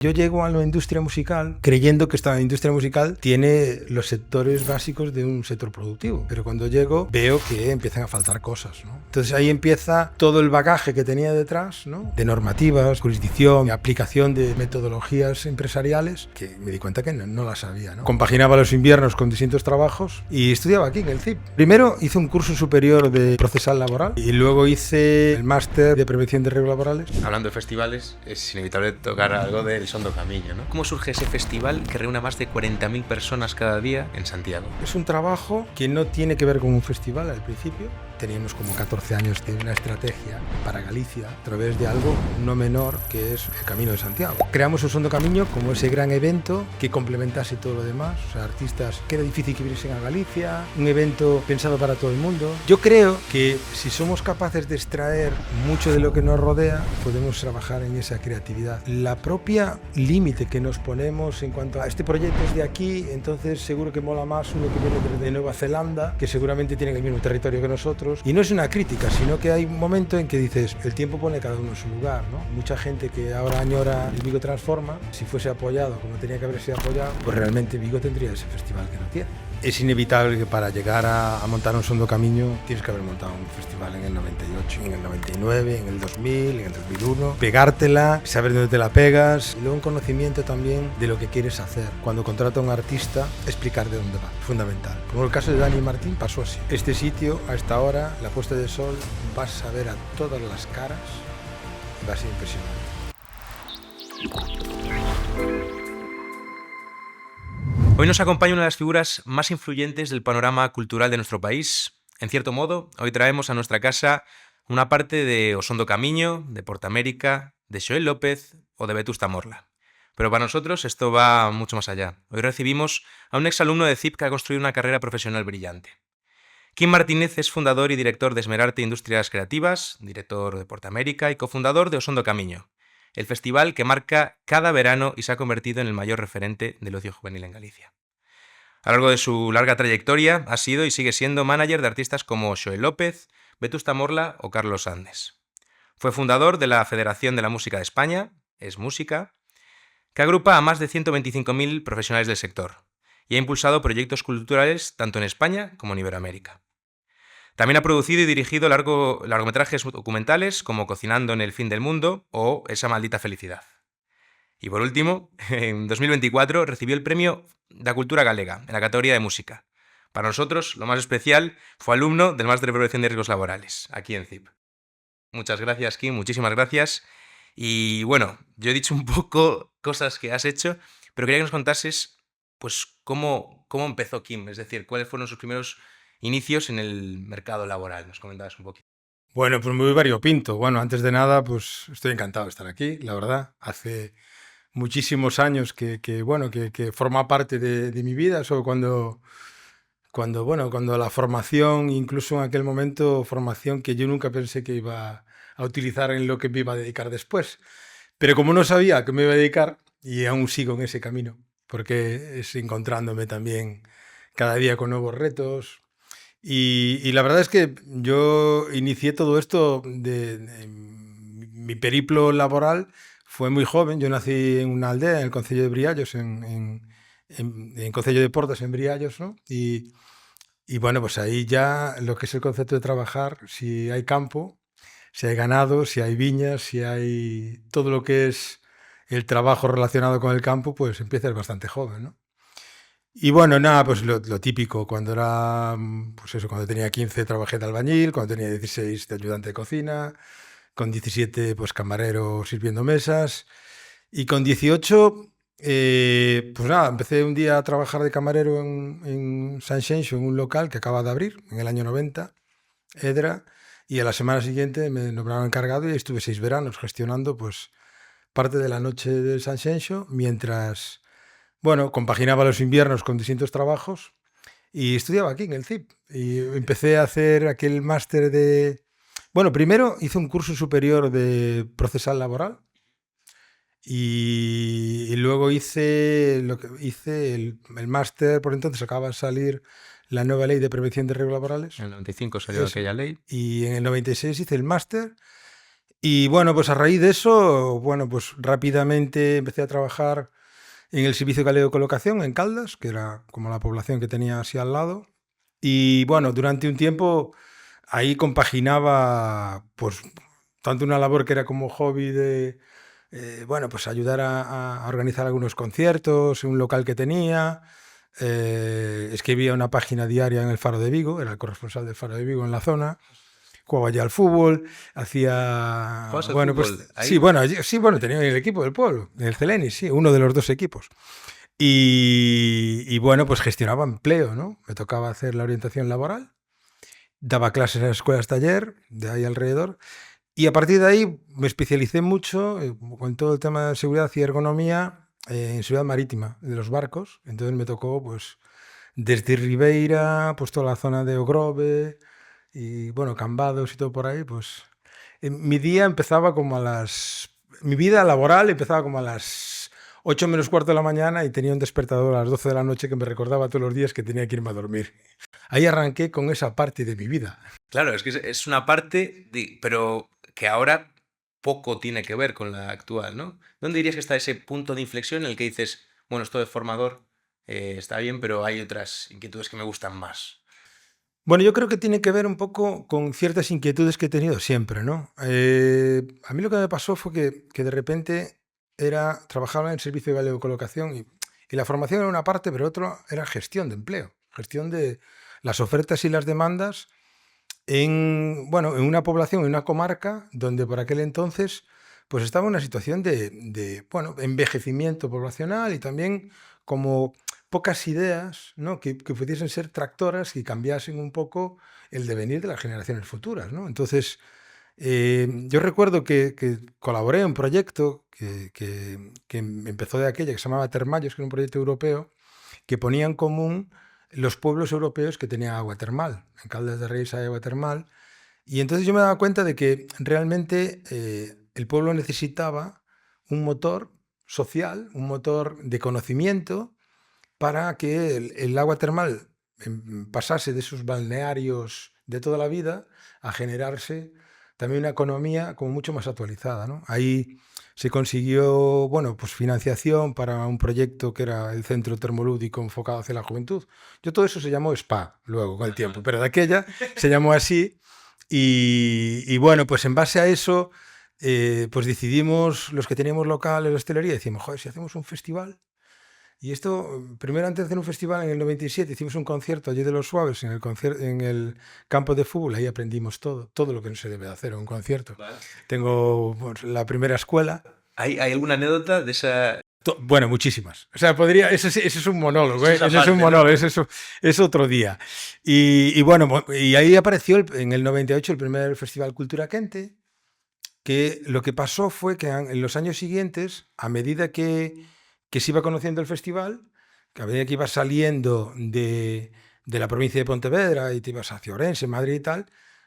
Yo llego a la industria musical creyendo que esta industria musical tiene los sectores básicos de un sector productivo, pero cuando llego veo que empiezan a faltar cosas, ¿no? Entonces ahí empieza todo el bagaje que tenía detrás, ¿no? De normativas, jurisdicción, aplicación de metodologías empresariales, que me di cuenta que no las sabía, ¿no? Compaginaba los inviernos con distintos trabajos y estudiaba aquí en el CIP. Primero hice un curso superior de procesal laboral y luego hice el máster de prevención de riesgos laborales. Hablando de festivales, es inevitable tocar algo del Son do Camiño, ¿no? ¿Cómo surge ese festival que reúne a más de 40.000 personas cada día en Santiago? Es un trabajo que no tiene que ver con un festival al principio. Teníamos como 14 años de una estrategia para Galicia a través de algo no menor que es el Camino de Santiago. Creamos el Son do Camiño como ese gran evento que complementase todo lo demás. O sea, artistas que era difícil que viniesen a Galicia, un evento pensado para todo el mundo. Yo creo que si somos capaces de extraer mucho de lo que nos rodea, podemos trabajar en esa creatividad. La propia límite que nos ponemos en cuanto a este proyecto es de aquí, entonces seguro que mola más uno que viene de Nueva Zelanda, que seguramente tiene el mismo territorio que nosotros. Y no es una crítica, sino que hay un momento en que dices, el tiempo pone cada uno en su lugar, ¿no? Mucha gente que ahora añora el Vigo Transforma, si fuese apoyado como tenía que haberse apoyado, pues realmente Vigo tendría ese festival que no tiene. Es inevitable que para llegar a montar un Son do Camiño tienes que haber montado un festival en el 98, en el 99, en el 2000, en el 2001, pegártela, saber dónde te la pegas y luego un conocimiento también de lo que quieres hacer. Cuando contrata a un artista, explicar de dónde va, fundamental. Como el caso de Dani Martín pasó así. Este sitio, a esta hora, la puesta de sol, vas a ver a todas las caras y va a ser impresionante. Hoy nos acompaña una de las figuras más influyentes del panorama cultural de nuestro país. En cierto modo, hoy traemos a nuestra casa una parte de O Son do Camiño, de Portamérica, de Xoel López o de Vetusta Morla. Pero para nosotros esto va mucho más allá. Hoy recibimos a un exalumno de CIP que ha construido una carrera profesional brillante. Kim Martínez es fundador y director de Esmerarte Industrias Creativas, director de Portamérica y cofundador de O Son do Camiño, el festival que marca cada verano y se ha convertido en el mayor referente del ocio juvenil en Galicia. A lo largo de su larga trayectoria ha sido y sigue siendo manager de artistas como Xoel López, Vetusta Morla o Carlos Andes. Fue fundador de la Federación de la Música de España, Es Música, que agrupa a más de 125.000 profesionales del sector y ha impulsado proyectos culturales tanto en España como en Iberoamérica. También ha producido y dirigido largometrajes documentales como Cocinando en el fin del mundo o Esa maldita felicidad. Y por último, en 2024 recibió el premio da Cultura Galega en la categoría de música. Para nosotros, lo más especial, fue alumno del Máster de Prevención de Riesgos Laborales, aquí en CIP. Muchas gracias, Kim, muchísimas gracias. Y bueno, yo he dicho un poco cosas que has hecho, pero quería que nos contases pues, cómo empezó Kim, es decir, cuáles fueron sus primeros inicios en el mercado laboral. Nos comentabas un poquito. Bueno, pues muy variopinto. Bueno, antes de nada, pues estoy encantado de estar aquí, la verdad. Hace muchísimos años que forma parte de mi vida, eso cuando la formación, incluso en aquel momento, formación que yo nunca pensé que iba a utilizar en lo que me iba a dedicar después. Pero como no sabía a qué me iba a dedicar, y aún sigo en ese camino, porque es encontrándome también cada día con nuevos retos. Y la verdad es que yo inicié todo esto mi periplo laboral fue muy joven. Yo nací en una aldea, en el concello de Briallos, en concello de Portas, en Briallos, ¿no? Y bueno, pues ahí ya lo que es el concepto de trabajar, si hay campo, si hay ganado, si hay viñas, si hay todo lo que es el trabajo relacionado con el campo, pues empiezas bastante joven, ¿no? Y bueno, nada, pues lo típico, cuando era, pues eso, cuando tenía 15 trabajé de albañil, cuando tenía 16 de ayudante de cocina, con 17 pues camarero sirviendo mesas, y con 18 pues nada, empecé un día a trabajar de camarero en Sanxenxo, en un local que acaba de abrir en el año 90, Edra, y a la semana siguiente me nombraron encargado y estuve 6 veranos gestionando pues parte de la noche de Sanxenxo, mientras, bueno, compaginaba los inviernos con distintos trabajos y estudiaba aquí en el CIP. Y empecé a hacer aquel máster de... Bueno, primero hice un curso superior de procesal laboral y luego hice el máster. Por entonces acaba de salir la nueva ley de prevención de riesgos laborales. En el 95 salió aquella ley. Y en el 96 hice el máster Y bueno, pues a raíz de eso, bueno, pues rápidamente empecé a trabajar en el Servicio Galego de Colocación en Caldas, que era como la población que tenía así al lado. Y bueno, durante un tiempo ahí compaginaba pues tanto una labor que era como hobby de, bueno, pues ayudar a organizar algunos conciertos en un local que tenía. Escribía una página diaria en el Faro de Vigo, era el corresponsal del Faro de Vigo en la zona. Jugaba ya al fútbol, hacía, ¿Juegas al bueno, pues fútbol? sí, Ahí. bueno, sí, bueno, tenía el equipo del pueblo, el Celeni, sí, uno de los dos equipos. Y bueno, pues gestionaba empleo, ¿no? Me tocaba hacer la orientación laboral, daba clases en escuelas taller, de ahí alrededor, y a partir de ahí me especialicé mucho con todo el tema de seguridad y ergonomía en seguridad marítima de los barcos. Entonces me tocó, pues, desde Ribeira, pues toda la zona de Ogrove y, bueno, Cambados y todo por ahí, pues mi día empezaba como a las... Mi vida laboral empezaba como a las 8 menos cuarto de la mañana y tenía un despertador a las 12 de la noche que me recordaba todos los días que tenía que irme a dormir. Ahí arranqué con esa parte de mi vida. Claro, es que es una parte, pero que ahora poco tiene que ver con la actual, ¿no? ¿Dónde dirías que está ese punto de inflexión en el que dices, bueno, esto de formador está bien, pero hay otras inquietudes que me gustan más? Bueno, yo creo que tiene que ver un poco con ciertas inquietudes que he tenido siempre, ¿no? A mí lo que me pasó fue que de repente trabajaba en el Servicio Galego de Colocación y la formación era una parte, pero otra era gestión de empleo, gestión de las ofertas y las demandas en, bueno, en una población, en una comarca, donde por aquel entonces pues estaba en una situación de, bueno, envejecimiento poblacional y también como pocas ideas, ¿no? Que pudiesen ser tractoras y cambiasen un poco el devenir de las generaciones futuras, ¿no? Entonces, yo recuerdo que colaboré en un proyecto que empezó de aquella, que se llamaba Termayos, que era un proyecto europeo, que ponía en común los pueblos europeos que tenían agua termal. En Caldas de Reis hay agua termal. Y entonces yo me daba cuenta de que realmente el pueblo necesitaba un motor social, un motor de conocimiento para que el agua termal pasase de esos balnearios de toda la vida a generarse también una economía como mucho más actualizada, ¿no? Ahí se consiguió, bueno, pues financiación para un proyecto que era el Centro Termolúdico enfocado hacia la juventud. Yo todo eso se llamó SPA luego con el tiempo, pero de aquella se llamó así y bueno, pues en base a eso, pues decidimos los que teníamos local en la hostelería, decimos, joder, si hacemos un festival. Y esto, primero antes de hacer un festival en el 97, hicimos un concierto allí de Los Suaves, en el campo de fútbol, ahí aprendimos todo lo que no se debe hacer en un concierto. Vale. Tengo pues, la primera escuela. ¿Hay alguna anécdota de esa? Bueno, muchísimas. O sea, podría, ese es un monólogo, Eso ¿eh? es Ese es un aparte, ¿no? monólogo, es otro día. Y bueno, y ahí apareció en el 98 el primer Festival Cultura Quente, que lo que pasó fue que en los años siguientes, a medida que se iba conociendo el festival, que a medida que ibas saliendo de la provincia de Pontevedra y te ibas hacia Ourense, Madrid y tal,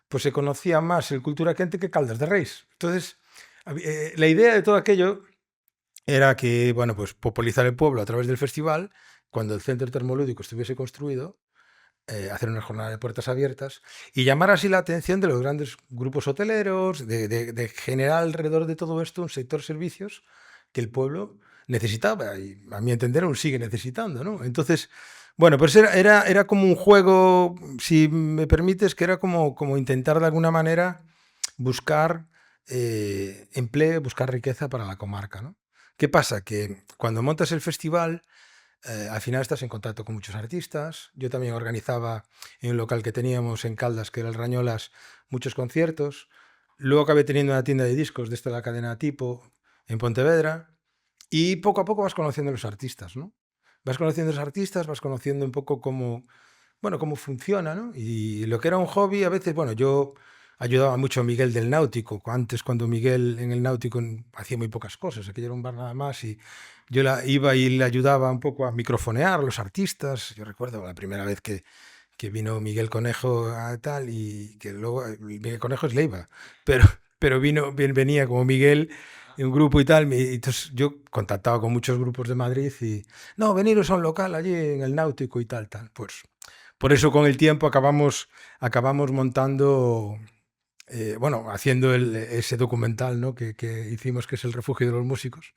pues se conocía más el Cultura Quente que Caldas de Reis. Entonces, la idea de todo aquello era que, bueno, pues popularizar el pueblo a través del festival, cuando el centro termolúdico estuviese construido, hacer una jornada de puertas abiertas y llamar así la atención de los grandes grupos hoteleros, de generar alrededor de todo esto un sector servicios que el pueblo necesitaba y a mi entender aún sigue necesitando, ¿no? Entonces, bueno, pues era como un juego, si me permites, que era como intentar de alguna manera buscar empleo, buscar riqueza para la comarca, ¿no? ¿Qué pasa? Que cuando montas el festival, al final estás en contacto con muchos artistas. Yo también organizaba en un local que teníamos en Caldas, que era el Rañolas, muchos conciertos. Luego acabé teniendo una tienda de discos de esta la cadena Tipo en Pontevedra. Y poco a poco vas conociendo a los artistas, ¿no? Vas conociendo a los artistas, vas conociendo un poco cómo, bueno, cómo funciona, ¿no? Y lo que era un hobby, a veces, bueno, yo ayudaba mucho a Miguel del Náutico. Antes, cuando Miguel en el Náutico hacía muy pocas cosas, aquello era un bar nada más, y yo iba y le ayudaba un poco a microfonear a los artistas. Yo recuerdo la primera vez que vino Miguel Conejo a tal, y que luego Miguel Conejo es Leiva, pero, venía como Miguel en un grupo y tal, y entonces yo contactaba con muchos grupos de Madrid y, no, veniros a un local allí en el Náutico y tal. Pues por eso con el tiempo acabamos montando bueno, haciendo ese documental, ¿no? que hicimos, que es El refugio de los músicos,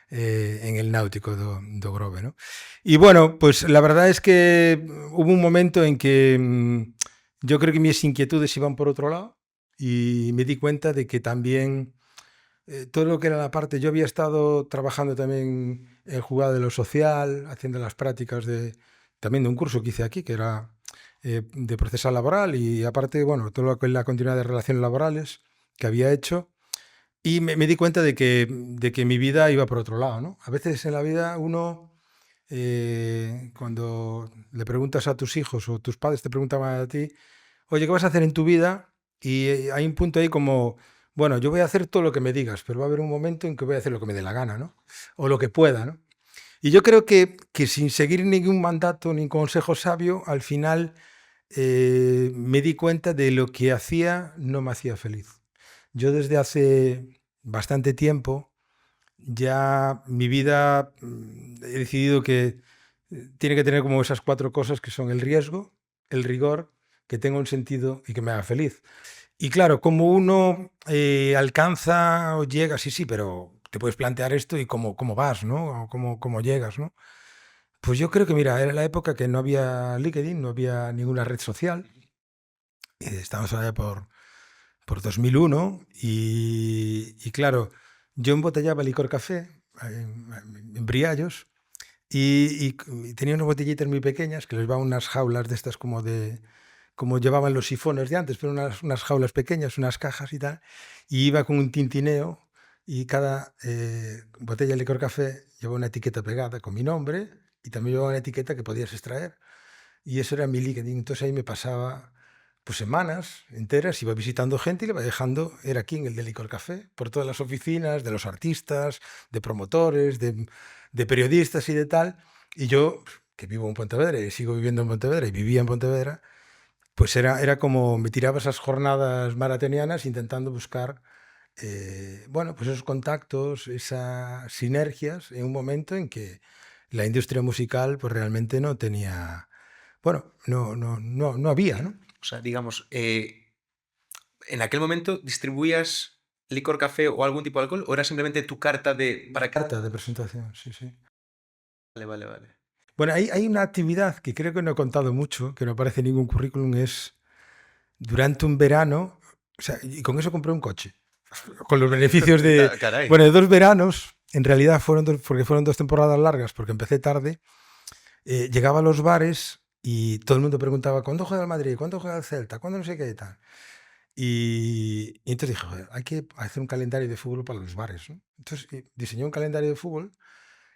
en el Náutico do Grove, ¿no? Y bueno, pues la verdad es que hubo un momento en que yo creo que mis inquietudes iban por otro lado y me di cuenta de que también todo lo que era la parte, yo había estado trabajando también en jugada de lo social, haciendo las prácticas también de un curso que hice aquí, que era de procesal laboral y aparte, bueno, todo lo que es la continuidad de relaciones laborales que había hecho. Y me di cuenta de que mi vida iba por otro lado, ¿no? A veces en la vida uno, cuando le preguntas a tus hijos o tus padres te preguntaban a ti, oye, ¿qué vas a hacer en tu vida? Y hay un punto ahí como, bueno, yo voy a hacer todo lo que me digas, pero va a haber un momento en que voy a hacer lo que me dé la gana, ¿no? O lo que pueda, ¿no? Y yo creo que sin seguir ningún mandato ni consejo sabio, al final me di cuenta de lo que hacía no me hacía feliz. Yo desde hace bastante tiempo ya mi vida he decidido que tiene que tener como esas cuatro cosas que son el riesgo, el rigor, que tenga un sentido y que me haga feliz. Y claro, como uno alcanza o llega, sí, sí, pero te puedes plantear esto y cómo vas, ¿no? O cómo llegas, ¿no? Pues yo creo que, mira, era la época que no había LinkedIn, no había ninguna red social. Estamos allá por 2001 y claro, yo embotellaba licor café en Briallos y tenía unas botellitas muy pequeñas que les llevaba unas jaulas de estas como llevaban los sifones de antes, pero unas jaulas pequeñas, unas cajas y tal, y iba con un tintineo y cada botella de licor café llevaba una etiqueta pegada con mi nombre y también llevaba una etiqueta que podías extraer. Y eso era mi LinkedIn. Entonces ahí me pasaba pues semanas enteras, iba visitando gente y le iba dejando, era aquí en el de Licor Café, por todas las oficinas de los artistas, de promotores, de periodistas y de tal. Y yo, que vivo en Pontevedra y sigo viviendo en Pontevedra y vivía en Pontevedra, pues era como me tiraba esas jornadas maratonianas intentando buscar, bueno, pues esos contactos, esas sinergias en un momento en que la industria musical pues realmente no tenía, bueno, no había, ¿no? O sea, digamos, ¿en aquel momento distribuías licor, café o algún tipo de alcohol? ¿O era simplemente tu carta de para que... Carta de presentación, sí, sí. Vale, vale, vale. Bueno, hay una actividad que creo que no he contado mucho, que no aparece en ningún currículum, es durante un verano, o sea, y con eso compré un coche, con los beneficios de, Caray. bueno, de 2 veranos, en realidad porque fueron 2 temporadas largas, porque empecé tarde, llegaba a los bares y todo el mundo preguntaba, ¿cuándo juega el Madrid? ¿Cuándo juega el Celta? ¿Cuándo no sé qué y tal? Y entonces dije, joder, hay que hacer un calendario de fútbol para los bares, ¿no? Entonces diseñé un calendario de fútbol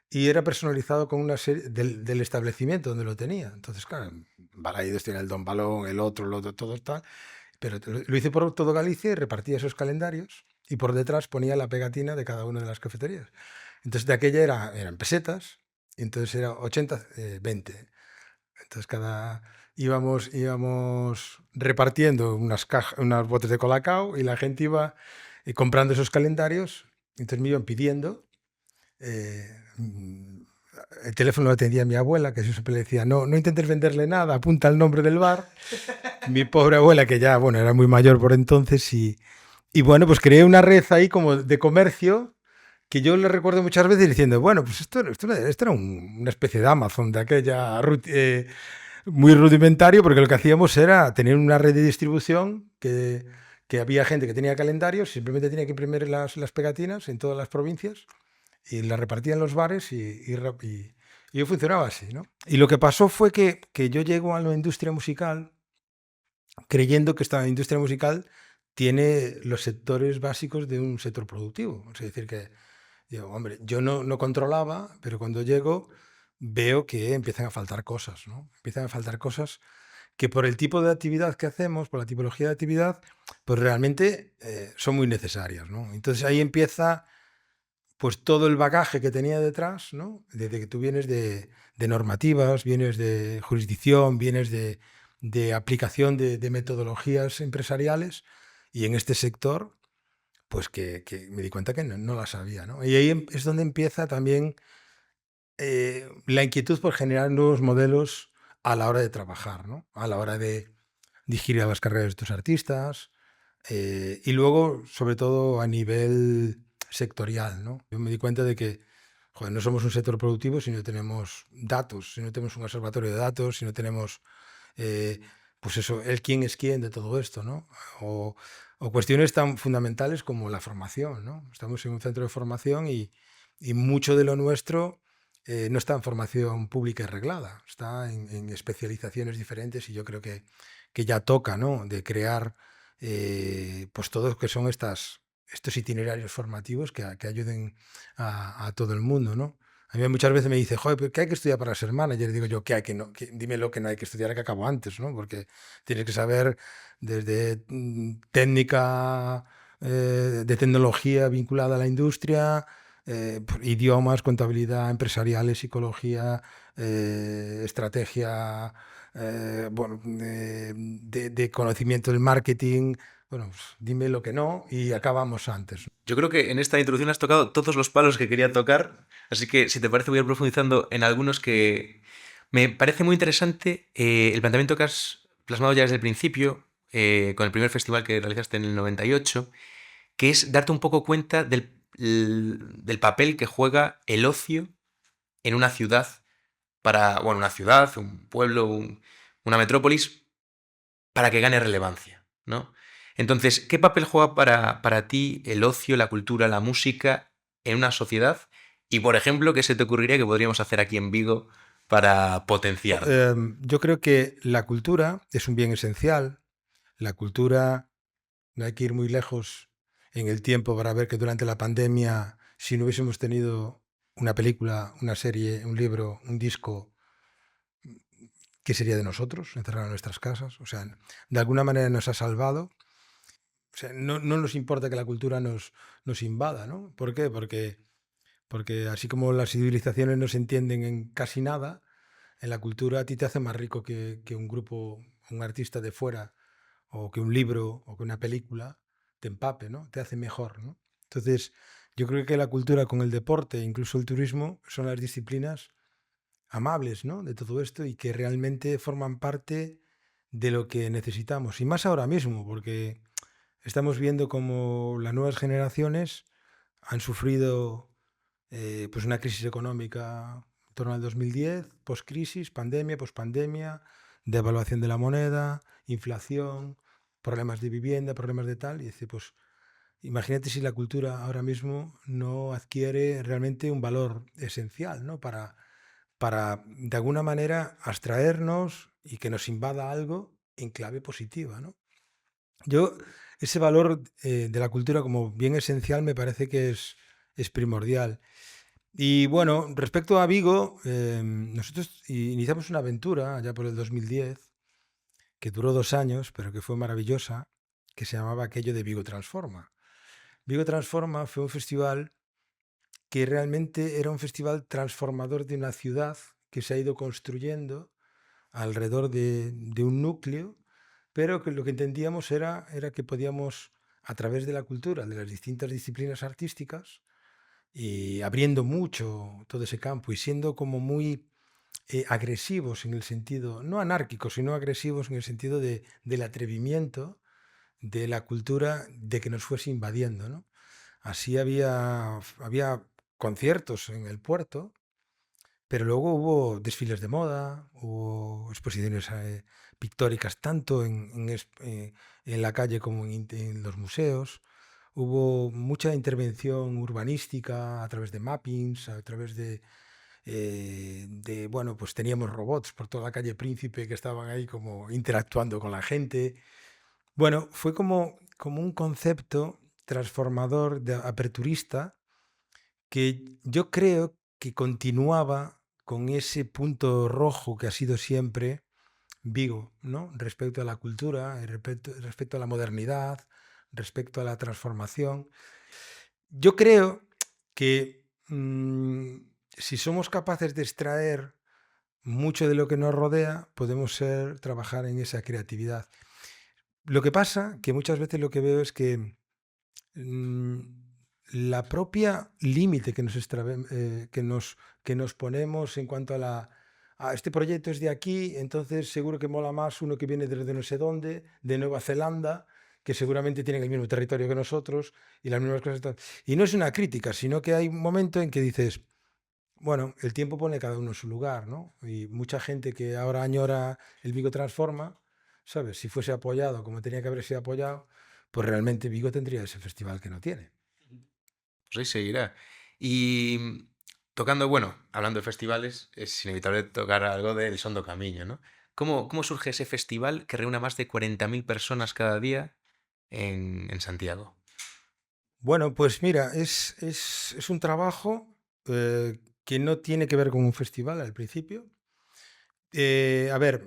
y era personalizado con una serie del establecimiento donde lo tenía. Entonces, claro, Balaidos tiene el Don Balón, el otro, todo tal. Pero lo hice por todo Galicia y repartía esos calendarios y por detrás ponía la pegatina de cada una de las cafeterías. Entonces, de aquella eran pesetas, y entonces era 80, 20. Entonces, íbamos repartiendo unas botes de colacao y la gente iba comprando esos calendarios. Entonces me iban pidiendo. Mm, el teléfono lo atendía mi abuela, que siempre le decía, no intentes venderle nada, apunta el nombre del bar. Mi pobre abuela, que ya, bueno, era muy mayor por entonces, y bueno, pues creé una red ahí como de comercio que yo le recuerdo muchas veces diciendo, bueno, pues esto era una especie de Amazon de aquella muy rudimentario, porque lo que hacíamos era tener una red de distribución que había gente que tenía calendarios, simplemente tenía que imprimir las pegatinas en todas las provincias y las repartía en los bares y yo funcionaba así, ¿no? Y lo que pasó fue que yo llego a la industria musical creyendo que esta industria musical tiene los sectores básicos de un sector productivo. Es decir, que digo, hombre, yo no controlaba, pero cuando llego veo que empiezan a faltar cosas, ¿no? Empiezan a faltar cosas que por el tipo de actividad que hacemos, por la tipología de actividad, pues realmente son muy necesarias, ¿no? Entonces ahí empieza pues todo el bagaje que tenía detrás, ¿no? Desde que tú vienes de normativas, vienes de jurisdicción, vienes de aplicación de metodologías empresariales y en este sector, pues que me di cuenta que no las sabía, ¿no? Y ahí es donde empieza también la inquietud por generar nuevos modelos a la hora de trabajar, ¿no? A la hora de dirigir a las carreras de estos artistas, Y luego, sobre todo a nivel sectorial, ¿no? Yo me di cuenta de que, joder, no somos un sector productivo si no tenemos datos, si no tenemos un observatorio de datos, si no tenemos, eh, pues eso, el quién es quién de todo esto, ¿no? O, o cuestiones tan fundamentales como la formación, ¿no? Estamos en un centro de formación y mucho de lo nuestro no está en formación pública y reglada, está en especializaciones diferentes y yo creo que ya toca, ¿no? De crear pues todo lo que son estos itinerarios formativos que ayuden a todo el mundo, ¿no? A mí muchas veces me dice, joder, ¿pero qué hay que estudiar para ser manager? Y digo yo, ¿qué hay que no? Dime lo que no hay que estudiar que acabo antes, ¿no? Porque tienes que saber desde técnica de tecnología vinculada a la industria, idiomas, contabilidad, empresariales, psicología, estrategia, bueno, de conocimiento del marketing. Bueno, pues dime lo que no y acabamos antes. Yo creo que en esta introducción has tocado todos los palos que quería tocar, así que si te parece voy a ir profundizando en algunos que me parece muy interesante el planteamiento que has plasmado ya desde el principio, con el primer festival que realizaste en el 98, que es darte un poco cuenta del papel que juega el ocio en una ciudad para, bueno, una ciudad, un pueblo, una metrópolis, para que gane relevancia, ¿no? Entonces, ¿qué papel juega para ti el ocio, la cultura, la música en una sociedad? Y, por ejemplo, ¿qué se te ocurriría que podríamos hacer aquí en Vigo para potenciarlo? Yo creo que la cultura es un bien esencial. La cultura, no hay que ir muy lejos en el tiempo para ver que durante la pandemia, si no hubiésemos tenido una película, una serie, un libro, un disco, ¿qué sería de nosotros encerrados en nuestras casas? O sea, de alguna manera nos ha salvado. O sea, no nos importa que la cultura nos invada, ¿no? ¿Por qué? Porque así como las civilizaciones no se entienden en casi nada, en la cultura a ti te hace más rico que un grupo, un artista de fuera, o que un libro, o que una película te empape, ¿no? Te hace mejor, ¿no? Entonces, yo creo que la cultura con el deporte, incluso el turismo, son las disciplinas amables, ¿no? De todo esto y que realmente forman parte de lo que necesitamos. Y más ahora mismo, porque estamos viendo como las nuevas generaciones han sufrido pues una crisis económica en torno al 2010, post-crisis, pandemia, post-pandemia, devaluación de la moneda, inflación, problemas de vivienda, problemas de tal. Y dice, pues imagínate si la cultura ahora mismo no adquiere realmente un valor esencial, ¿no? Para de alguna manera abstraernos y que nos invada algo en clave positiva, ¿no? Yo, ese valor de la cultura como bien esencial me parece que es primordial. Y bueno, respecto a Vigo, nosotros iniciamos una aventura ya por el 2010, que duró 2 años, pero que fue maravillosa, que se llamaba aquello de Vigo Transforma. Vigo Transforma fue un festival que realmente era un festival transformador de una ciudad que se ha ido construyendo alrededor de un núcleo, pero que lo que entendíamos era que podíamos, a través de la cultura, de las distintas disciplinas artísticas, y abriendo mucho todo ese campo y siendo como muy agresivos en el sentido, no anárquicos, sino agresivos en el sentido del atrevimiento de la cultura de que nos fuese invadiendo, ¿no? Así había conciertos en el puerto, pero luego hubo desfiles de moda, hubo exposiciones pictóricas tanto en la calle como en los museos. Hubo mucha intervención urbanística a través de mappings, a través bueno, pues teníamos robots por toda la calle Príncipe que estaban ahí como interactuando con la gente. Bueno, fue como un concepto transformador, aperturista, que yo creo que continuaba con ese punto rojo que ha sido siempre Vigo, ¿no? Respecto a la cultura, respecto a la modernidad, respecto a la transformación. Yo creo que si somos capaces de extraer mucho de lo que nos rodea, podemos trabajar en esa creatividad. Lo que pasa, que muchas veces lo que veo es que mm, la propia límite que nos ponemos en cuanto este proyecto es de aquí, entonces seguro que mola más uno que viene desde no sé dónde, de Nueva Zelanda, que seguramente tienen el mismo territorio que nosotros y las mismas cosas. Y no es una crítica, sino que hay un momento en que dices, bueno, el tiempo pone cada uno en su lugar, ¿no? Y mucha gente que ahora añora el Vigo Transforma, ¿sabes? Si fuese apoyado como tenía que haber sido apoyado, pues realmente Vigo tendría ese festival que no tiene. Pues ahí seguirá. Y tocando, bueno, hablando de festivales, es inevitable tocar algo del Sondo Camiño, ¿no? ¿Cómo surge ese festival que reúne a más de 40.000 personas cada día en Santiago? Bueno, pues mira, es un trabajo que no tiene que ver con un festival al principio. A ver,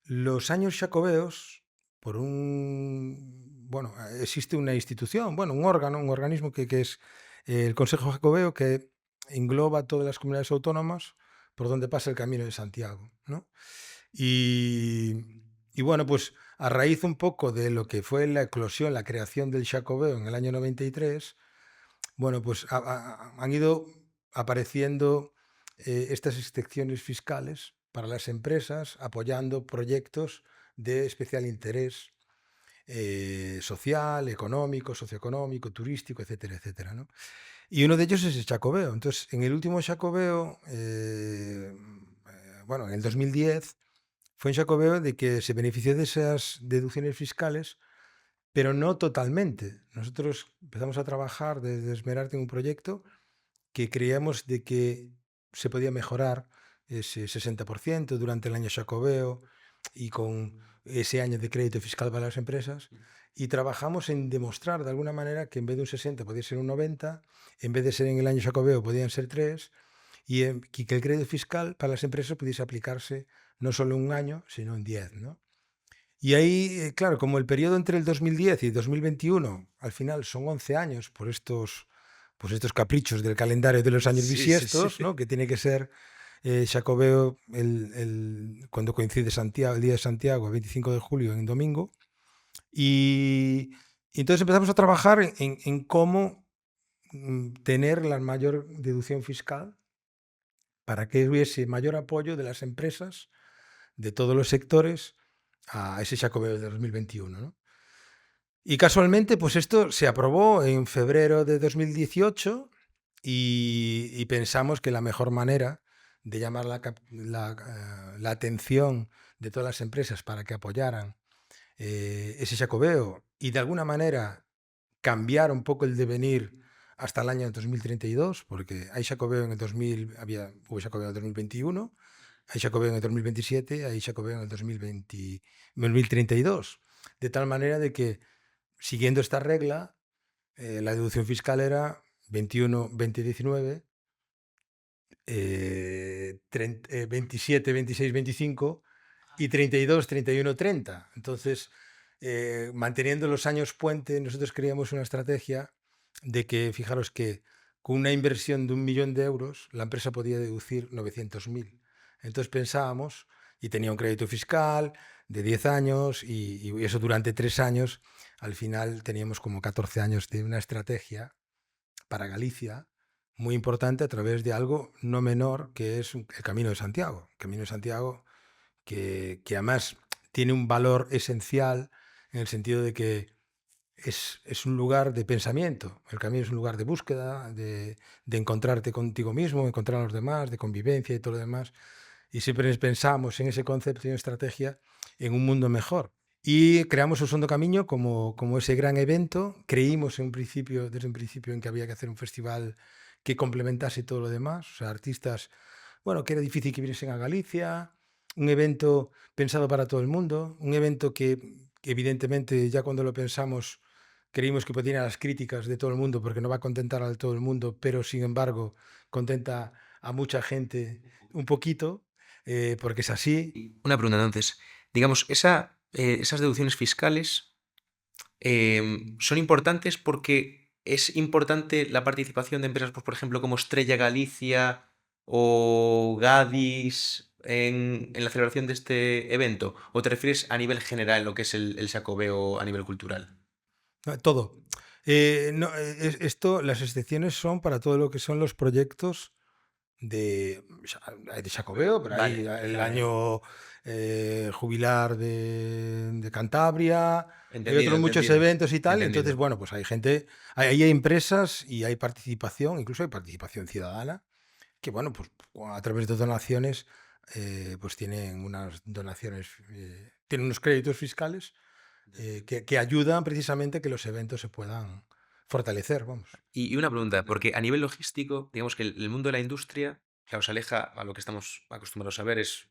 los años xacobeos, por un... Bueno, existe una institución, bueno, un órgano, un organismo que es el Consejo Jacobeo, que engloba todas las comunidades autónomas por donde pasa el Camino de Santiago, ¿no? Y bueno, pues a raíz un poco de lo que fue la eclosión, la creación del Xacobeo en el año 93, bueno, pues han ido apareciendo estas excepciones fiscales para las empresas, apoyando proyectos de especial interés social, económico, socioeconómico, turístico, etcétera, etcétera, ¿no? Y uno de ellos es el Xacobeo. Entonces, en el último Xacobeo, bueno, en el 2010, fue un Xacobeo de que se benefició de esas deducciones fiscales, pero no totalmente. Nosotros empezamos a trabajar desde Esmerarte en un proyecto que creíamos de que se podía mejorar ese 60% durante el año Xacobeo y con ese año de crédito fiscal para las empresas, y trabajamos en demostrar de alguna manera que en vez de un 60 podía ser un 90, en vez de ser en el año Xacobeo podían ser 3, y que el crédito fiscal para las empresas pudiese aplicarse no solo en un año, sino en 10, ¿no? Y ahí, claro, como el periodo entre el 2010 y 2021, al final son 11 años por estos, pues estos caprichos del calendario de los años Sí, sí, sí. bisiestos, ¿no? Que tiene que ser Xacobeo cuando coincide Santiago, el día de Santiago, el 25 de julio, en domingo. Y entonces empezamos a trabajar en cómo tener la mayor deducción fiscal para que hubiese mayor apoyo de las empresas de todos los sectores a ese Xacobeo de 2021, ¿no? Y casualmente, pues esto se aprobó en febrero de 2018 y pensamos que la mejor manera de llamar la atención de todas las empresas para que apoyaran ese Xacobeo y de alguna manera cambiar un poco el devenir hasta el año 2032, porque hay Xacobeo en el 2000, hubo Xacobeo en el 2021, hay Xacobeo en el 2027, hay Xacobeo en el 2020, 2032. De tal manera de que, siguiendo esta regla, la deducción fiscal era 21, 20, 19, 27, 26, 25 y 32, 31, 30. Entonces, manteniendo los años puente, nosotros creíamos una estrategia de que, fijaros que con una inversión de 1 millón de euros, la empresa podía deducir 900.000. Entonces pensábamos, y tenía un crédito fiscal de 10 años, y eso durante 3 años, al final teníamos como 14 años de una estrategia para Galicia muy importante a través de algo no menor que es el Camino de Santiago. El Camino de Santiago que además tiene un valor esencial en el sentido de que es un lugar de pensamiento. El camino es un lugar de búsqueda, de encontrarte contigo mismo, encontrar a los demás, de convivencia y todo lo demás. Y siempre pensamos en ese concepto y en estrategia en un mundo mejor. Y creamos el Sondo Camiño como ese gran evento. Creímos en un principio, desde un principio, en que había que hacer un festival que complementase todo lo demás. O sea, artistas, bueno, que era difícil que viniesen a Galicia, un evento pensado para todo el mundo, un evento que evidentemente ya cuando lo pensamos creímos que podía ir a las críticas de todo el mundo porque no va a contentar a todo el mundo, pero sin embargo contenta a mucha gente un poquito, porque es así. Una pregunta entonces. Digamos, esas deducciones fiscales son importantes porque es importante la participación de empresas, pues, por ejemplo, como Estrella Galicia o Gadis en la celebración de este evento. ¿O te refieres a nivel general en lo que es el Xacobeo a nivel cultural? Todo. No, esto, las excepciones son para todo lo que son los proyectos hay de Xacobeo, pero hay Vale, el año jubilar de Cantabria, hay entendido, otros muchos entendido, eventos y tal, y entonces, entendido. bueno, pues hay gente, ahí hay empresas y hay participación, incluso hay participación ciudadana, que, bueno, pues a través de donaciones, pues tienen unas donaciones, tienen unos créditos fiscales que ayudan precisamente a que los eventos se puedan fortalecer, vamos. Y una pregunta, porque a nivel logístico, digamos que el mundo de la industria, que os aleja a lo que estamos acostumbrados a ver, es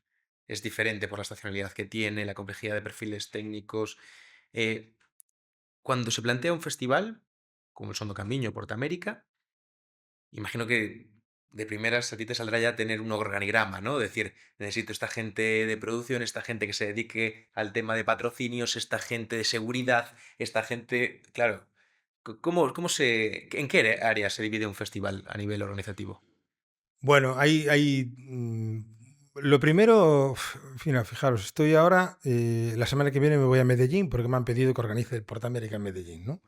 diferente por la estacionalidad que tiene, la complejidad de perfiles técnicos. Eh, Cuando se plantea un festival, como el Sondo Camiño o Portamérica, imagino que de primeras a ti te saldrá ya tener un organigrama, ¿no? Decir, necesito esta gente de producción, esta gente que se dedique al tema de patrocinios, esta gente de seguridad, esta gente. Claro, ¿en qué área se divide un festival a nivel organizativo? Bueno, lo primero, mira, fijaros, estoy ahora, la semana que viene me voy a Medellín porque me han pedido que organice el Portamérica en Medellín, ¿no?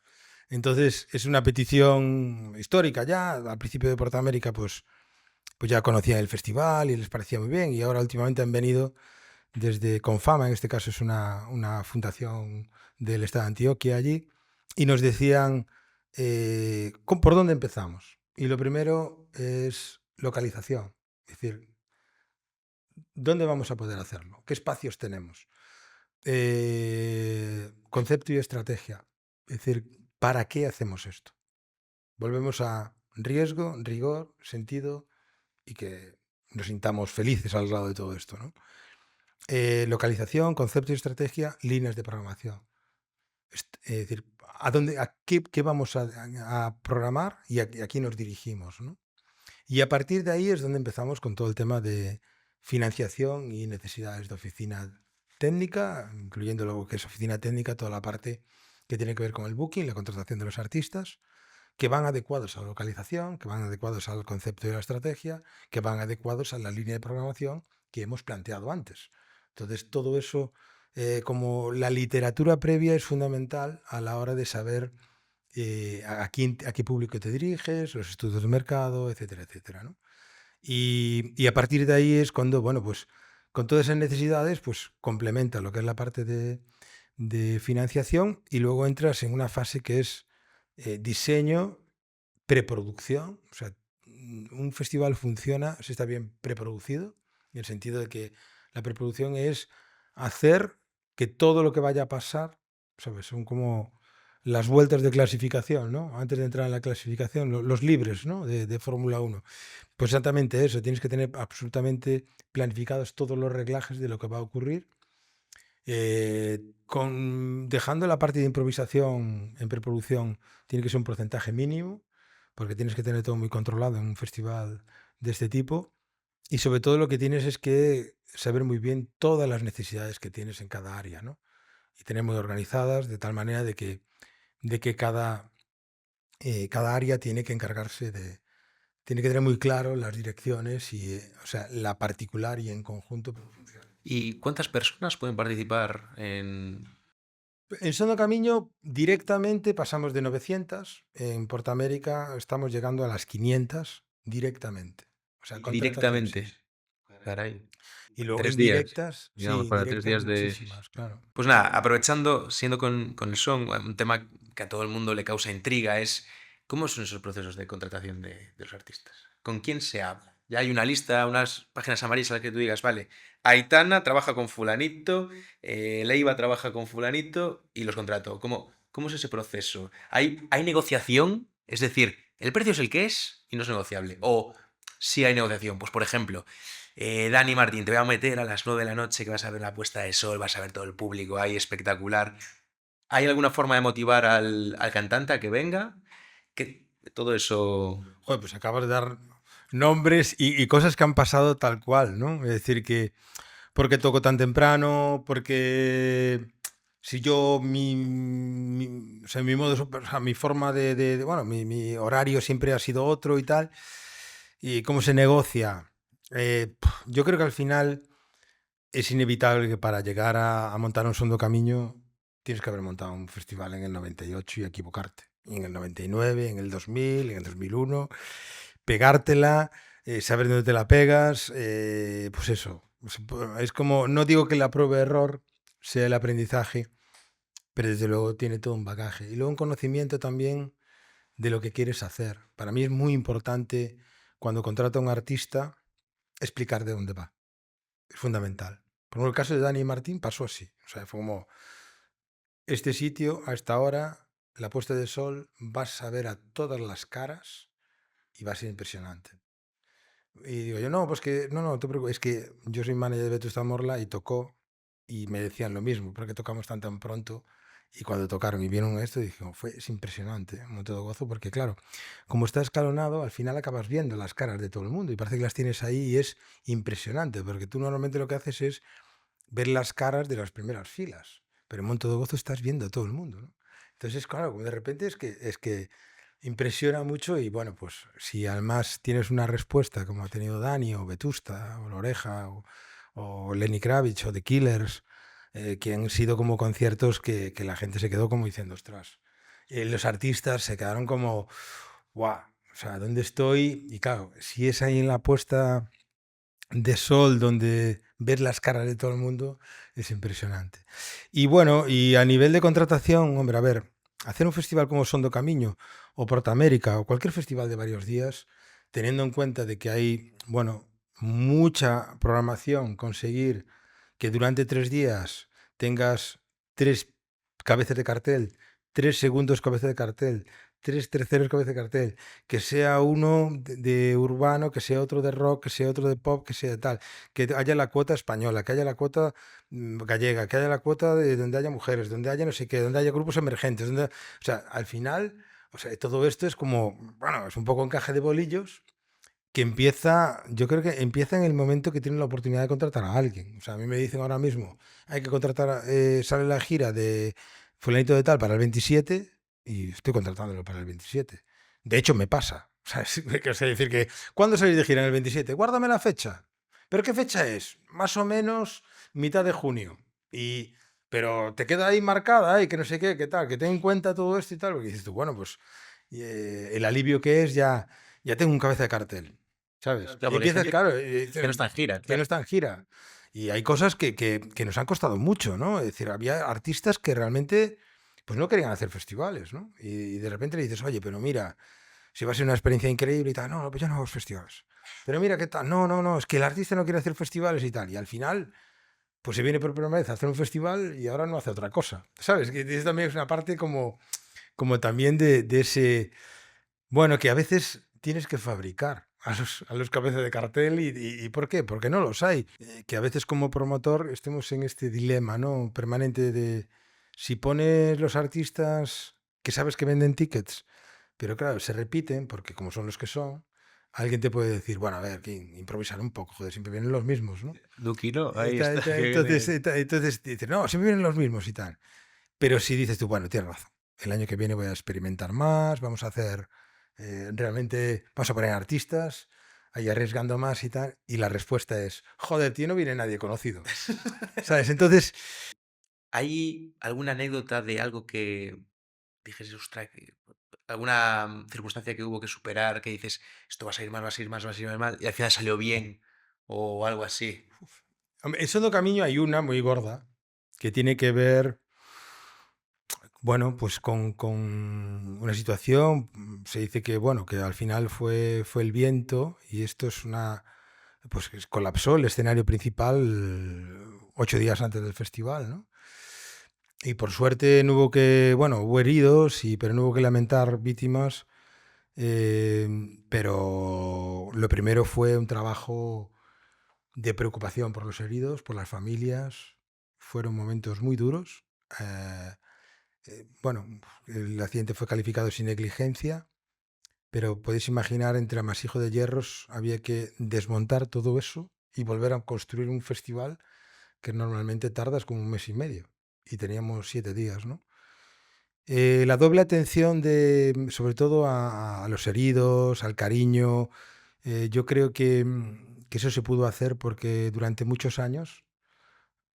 Entonces es una petición histórica ya. Al principio de Portamérica, pues ya conocían el festival y les parecía muy bien, y ahora últimamente han venido desde Confama, en este caso es una fundación del Estado de Antioquia allí, y nos decían, ¿por dónde empezamos? Y lo primero es localización, es decir, ¿dónde vamos a poder hacerlo? ¿Qué espacios tenemos? Concepto y estrategia, es decir, ¿para qué hacemos esto? Volvemos a riesgo, rigor, sentido y que nos sintamos felices al lado de todo esto, ¿no? Localización, concepto y estrategia, líneas de programación. Es decir, qué vamos a programar y a quién nos dirigimos, ¿no? Y a partir de ahí es donde empezamos con todo el tema de financiación y necesidades de oficina técnica, incluyendo lo que es oficina técnica, toda la parte que tiene que ver con el booking, la contratación de los artistas, que van adecuados a la localización, que van adecuados al concepto y a la estrategia, que van adecuados a la línea de programación que hemos planteado antes. Entonces, todo eso, como la literatura previa es fundamental a la hora de saber a qué público te diriges, los estudios de mercado, etcétera, etcétera, ¿no? Y a partir de ahí es cuando, bueno, pues con todas esas necesidades, pues complementa lo que es la parte de financiación, y luego entras en una fase que es diseño, preproducción. O sea, un festival funciona si está bien preproducido, en el sentido de que la preproducción es hacer que todo lo que vaya a pasar, ¿sabes? Son como las vueltas de clasificación, ¿no? Antes de entrar en la clasificación, los libres, ¿no? De Fórmula 1. Pues exactamente eso, tienes que tener absolutamente planificados todos los reglajes de lo que va a ocurrir, dejando la parte de improvisación en preproducción. Tiene que ser un porcentaje mínimo, porque tienes que tener todo muy controlado en un festival de este tipo. Y sobre todo lo que tienes es que saber muy bien todas las necesidades que tienes en cada área, ¿no? Y tener muy organizadas de tal manera de que cada área tiene que encargarse tiene que tener muy claro las direcciones y, o sea, la particular y en conjunto. ¿Y cuántas personas pueden participar en? En Sondo Camiño directamente pasamos de 900, en Portamérica estamos llegando a las 500 directamente. O sea, contratación, sí, Directamente? sí. Caray. Y luego 3 días, indirectas, sí, digamos, para tres indirectas días de. muchísimas, claro. Pues nada, aprovechando, siendo con el son, un tema que a todo el mundo le causa intriga es cómo son esos procesos de contratación de los artistas. ¿Con quién se habla? Ya hay una lista, unas páginas amarillas a las que tú digas, vale, Aitana trabaja con fulanito, Leiva trabaja con fulanito y los contrato. ¿Cómo es ese proceso? ¿Hay negociación? Es decir, ¿el precio es el que es y no es negociable? ¿O sí hay negociación? Pues por ejemplo, Dani Martín, te voy a meter a las 9 de la noche que vas a ver la puesta de sol, vas a ver todo el público ahí espectacular. ¿Hay alguna forma de motivar al cantante a que venga? Que todo eso. Joder, pues acabas de dar nombres y cosas que han pasado tal cual, ¿no? Es decir, que porque toco tan temprano, porque si yo, o sea, mi modo, o sea, mi forma bueno, mi horario siempre ha sido otro y tal, y cómo se negocia. Yo creo que al final es inevitable que para llegar a montar un Sondo Camiño tienes que haber montado un festival en el 98 y equivocarte. Y en el 99, en el 2000, en el 2001, pegártela, saber dónde te la pegas, pues eso. Es como, no digo que la prueba de error sea el aprendizaje, pero desde luego tiene todo un bagaje. Y luego un conocimiento también de lo que quieres hacer. Para mí es muy importante cuando contrato a un artista explicar de dónde va. Es fundamental. Por ejemplo, el caso de Dani Martín pasó así. O sea, fue como, este sitio, a esta hora, la puesta de sol, vas a ver a todas las caras y va a ser impresionante. Y digo yo, no, pues que, no, no te preocupes, es que yo soy manager de Vetusta Morla y tocó y me decían lo mismo, porque tocamos tan pronto y cuando tocaron y vieron esto, dije, es impresionante, un montón de gozo, porque claro, como está escalonado, al final acabas viendo las caras de todo el mundo y parece que las tienes ahí y es impresionante, porque tú normalmente lo que haces es ver las caras de las primeras filas, pero en Monte de Gozo estás viendo a todo el mundo, ¿no? Entonces, claro, como de repente es que impresiona mucho y bueno, pues si además tienes una respuesta como ha tenido Dani o Vetusta o La Oreja o Lenny Kravitz o The Killers, que han sido como conciertos que la gente se quedó como diciendo, ostras, los artistas se quedaron como, guau, o sea, ¿dónde estoy? Y claro, si es ahí en la puesta de sol donde ver las caras de todo el mundo es impresionante. Y bueno, y a nivel de contratación, hombre, a ver, hacer un festival como Sondo Camiño o Portamérica o cualquier festival de varios días, teniendo en cuenta de que hay, bueno, mucha programación, conseguir que durante 3 días tengas 3 cabezas de cartel, 3 segundos cabeza de cartel, 3 terceros cabeza de cartel, que sea uno de urbano, que sea otro de rock, que sea otro de pop, que sea de tal, que haya la cuota española, que haya la cuota gallega, que haya la cuota de donde haya mujeres, donde haya no sé qué, donde haya grupos emergentes, o sea, al final, o sea, todo esto es como, bueno, es un poco encaje de bolillos que empieza, yo creo que empieza en el momento que tienen la oportunidad de contratar a alguien. O sea, a mí me dicen ahora mismo, hay que contratar, sale la gira de fulanito de tal para el 27 y estoy contratándolo para el 27. De hecho, me pasa. O sea, es decir que, ¿cuándo salís de gira en el 27? Guárdame la fecha. ¿Pero qué fecha es? Más o menos mitad de junio. Y, pero te queda ahí marcada, y que no sé qué, qué tal, que ten en cuenta todo esto y tal. Porque dices tú, bueno, pues el alivio que es ya tengo un cabeza de cartel. ¿Sabes? Claro, Y porque hay empiezas, gente claro, que no está en gira, que no claro. está en gira. Y hay cosas que nos han costado mucho, ¿no? Es decir, había artistas que realmente pues no querían hacer festivales, ¿no? Y de repente le dices, oye, pero mira, si va a ser una experiencia increíble y tal, no, no, pues yo no hago festivales. Pero mira qué tal, no, no, no, es que el artista no quiere hacer festivales y tal. Y al final, pues se viene por primera vez a hacer un festival y ahora no hace otra cosa. ¿Sabes? Que eso también es una parte como también de ese, bueno, que a veces tienes que fabricar a los cabezas de cartel y ¿por qué? Porque no los hay. Que a veces como promotor estemos en este dilema, ¿no? Permanente de si pones los artistas que sabes que venden tickets, pero claro, se repiten porque como son los que son, alguien te puede decir, bueno, a ver, improvisar un poco, joder, siempre vienen los mismos, ¿no? Duki, ¿no? Ahí está, que Entonces, viene. entonces dices, no, siempre vienen los mismos y tal. Pero si dices tú, bueno, tienes razón. El año que viene voy a experimentar más, vamos a hacer, realmente, vamos a poner artistas, ahí arriesgando más y tal. Y la respuesta es, joder, tío, no viene nadie conocido. ¿Sabes? Entonces, ¿Hay alguna anécdota de algo que dijes, ostras, alguna circunstancia que hubo que superar, que dices, esto va a salir mal, va a salir mal, va a salir mal, y al final salió bien, o algo así? hombre, en Sondo Camino hay una muy gorda que tiene que ver, bueno, pues con una situación, se dice que, bueno, que al final fue el viento y esto es una, pues colapsó el escenario principal 8 días antes del festival, ¿no? Y por suerte no hubo que, bueno, hubo heridos, pero no hubo que lamentar víctimas. eh, pero lo primero fue un trabajo de preocupación por los heridos, por las familias. Fueron momentos muy duros. Eh, bueno, el accidente fue calificado sin negligencia, pero podéis imaginar, entre amasijo de hierros había que desmontar todo eso y volver a construir un festival que normalmente tardas como un mes y medio. Y teníamos 7 días, ¿no? La doble atención sobre todo a los heridos, al cariño, yo creo que eso se pudo hacer porque durante muchos años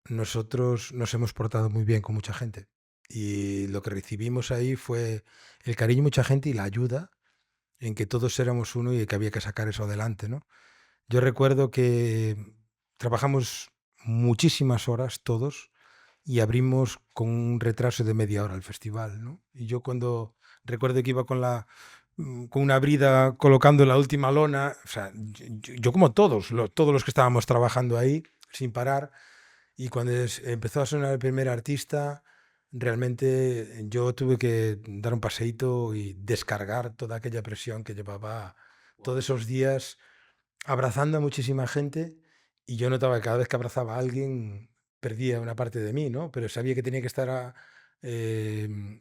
nosotros nos hemos portado muy bien con mucha gente. Y lo que recibimos ahí fue el cariño de mucha gente y la ayuda. en que todos éramos uno y que había que sacar eso adelante, ¿no? Yo recuerdo que trabajamos muchísimas horas todos y abrimos con un retraso de media hora el festival, ¿no? Y yo cuando recuerdo que iba con una brida colocando la última lona, o sea, yo como todos, todos los que estábamos trabajando ahí sin parar, y cuando empezó a sonar el primer artista, realmente yo tuve que dar un paseíto y descargar toda aquella presión que llevaba todos esos días abrazando a muchísima gente, y yo notaba que cada vez que abrazaba a alguien perdía una parte de mí, ¿no? Pero sabía que tenía que estar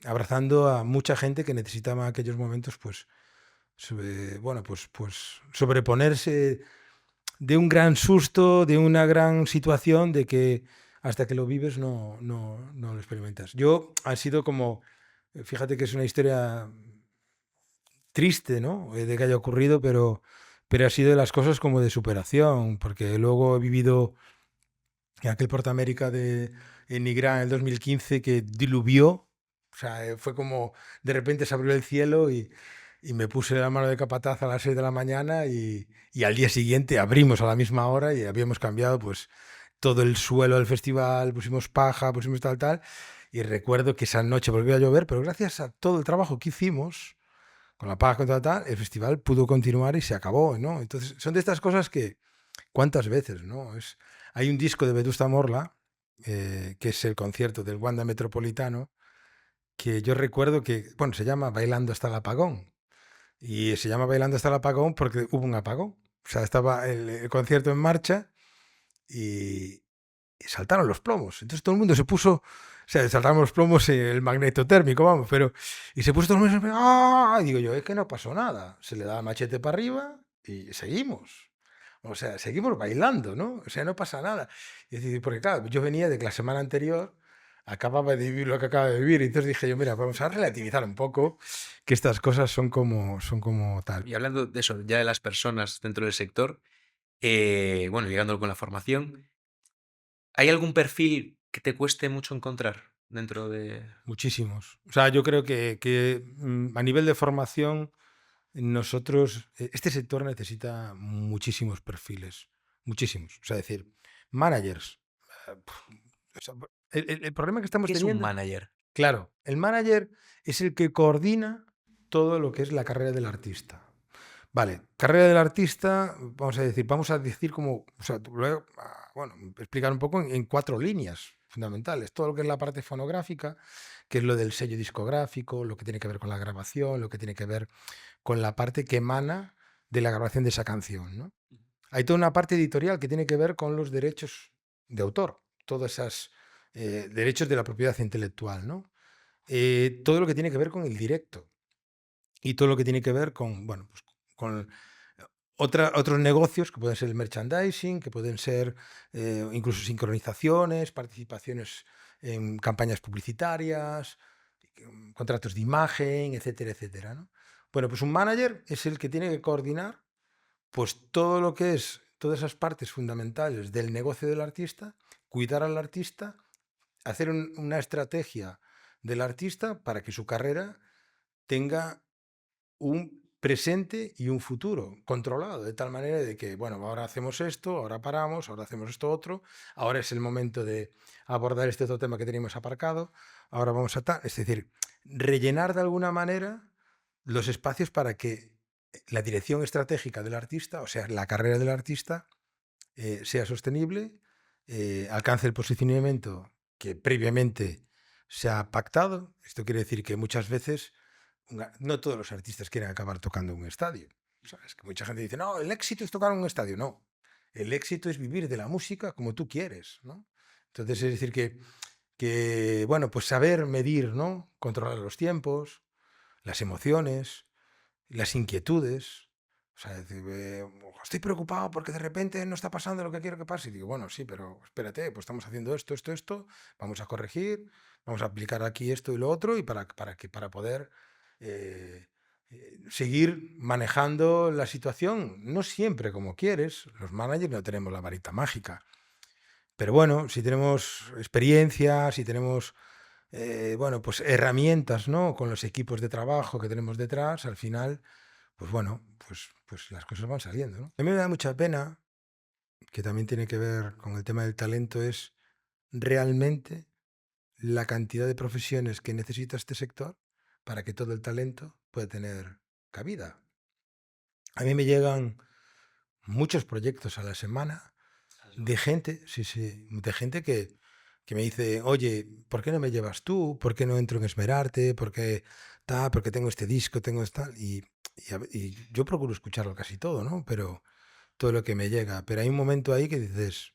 abrazando a mucha gente que necesitaba en aquellos momentos, pues, pues sobreponerse de un gran susto, de una gran situación, de que hasta que lo vives no lo experimentas. Yo ha sido como, fíjate que es una historia triste, ¿no? De que haya ocurrido, pero ha sido de las cosas como de superación, porque luego he vivido en aquel Portamérica en Nigrán en el 2015 que diluvió, o sea, fue como de repente se abrió el cielo y me puse la mano de capataz a las 6 de la mañana y al día siguiente abrimos a la misma hora y habíamos cambiado pues todo el suelo del festival, pusimos paja, pusimos tal, y recuerdo que esa noche volvió a llover, pero gracias a todo el trabajo que hicimos, con la paja, con tal, el festival pudo continuar y se acabó, ¿no? Entonces, son de estas cosas que, ¿cuántas veces, no? Hay un disco de Vetusta Morla, que es el concierto del Wanda Metropolitano, que yo recuerdo que, bueno, se llama Bailando hasta el apagón. Y se llama Bailando hasta el apagón porque hubo un apagón. O sea, estaba el concierto en marcha y saltaron los plomos. Entonces todo el mundo se puso, o sea, saltaron los plomos el magneto térmico, vamos, pero, y se puso todo el mundo, ¡ah! Y digo yo, es que no pasó nada. Se le da machete para arriba y seguimos. O sea, seguimos bailando, ¿no? O sea, no pasa nada. Es decir, porque claro, yo venía de que la semana anterior acababa de vivir lo que acaba de vivir, y entonces dije yo, mira, vamos a relativizar un poco, que estas cosas son como tal. Y hablando de eso, ya de las personas dentro del sector, bueno, ligándolo con la formación, ¿hay algún perfil que te cueste mucho encontrar dentro de...? Muchísimos. O sea, yo creo que a nivel de formación, nosotros, este sector necesita muchísimos perfiles, muchísimos. O sea, decir, managers. O sea, el problema que estamos ¿Qué es un teniendo, manager? claro, el manager es el que coordina todo lo que es la carrera del artista. Vale, carrera del artista, vamos a decir como, o sea, bueno, explicar un poco en 4 líneas fundamentales. Todo lo que es la parte fonográfica, que es lo del sello discográfico, lo que tiene que ver con la grabación, lo que tiene que ver con la parte que emana de la grabación de esa canción, ¿no? Hay toda una parte editorial que tiene que ver con los derechos de autor, todos esos derechos de la propiedad intelectual, ¿no? Todo lo que tiene que ver con el directo y todo lo que tiene que ver con, bueno, pues con otros negocios que pueden ser el merchandising, que pueden ser incluso sincronizaciones, participaciones en campañas publicitarias, contratos de imagen, etcétera, etcétera, ¿no? Bueno, pues un manager es el que tiene que coordinar pues todo lo que es, todas esas partes fundamentales del negocio del artista, cuidar al artista, hacer una estrategia del artista para que su carrera tenga un presente y un futuro controlado, de tal manera de que, bueno, ahora hacemos esto, ahora paramos, ahora hacemos esto otro, ahora es el momento de abordar este otro tema que teníamos aparcado, ahora vamos a tal, es decir, rellenar de alguna manera los espacios para que la dirección estratégica del artista, o sea, la carrera del artista, sea sostenible, alcance el posicionamiento que previamente se ha pactado. Esto quiere decir que muchas veces no todos los artistas quieren acabar tocando en un estadio. ¿Sabes? Que mucha gente dice, no, el éxito es tocar en un estadio. No, el éxito es vivir de la música como tú quieres, ¿no? Entonces, es decir, bueno, pues saber medir, ¿no? Controlar los tiempos, las emociones, las inquietudes. O sea, decir, estoy preocupado porque de repente no está pasando lo que quiero que pase. Y digo, bueno, sí, pero espérate, pues estamos haciendo esto, vamos a corregir, vamos a aplicar aquí esto y lo otro, y para poder seguir manejando la situación, no siempre como quieres. Los managers no tenemos la varita mágica. Pero bueno, si tenemos experiencia, si tenemos bueno, pues herramientas, ¿no? Con los equipos de trabajo que tenemos detrás, al final pues bueno, pues las cosas van saliendo, ¿no? A mí me da mucha pena, que también tiene que ver con el tema del talento, es realmente la cantidad de profesiones que necesita este sector para que todo el talento pueda tener cabida. A mí me llegan muchos proyectos a la semana de gente, sí, sí, de gente que me dice, oye, ¿por qué no me llevas tú? ¿Por qué no entro en Esmerarte? ¿Por qué tal? Porque tengo este disco, tengo tal. Y yo procuro escucharlo casi todo, ¿no? Pero todo lo que me llega. Pero hay un momento ahí que dices,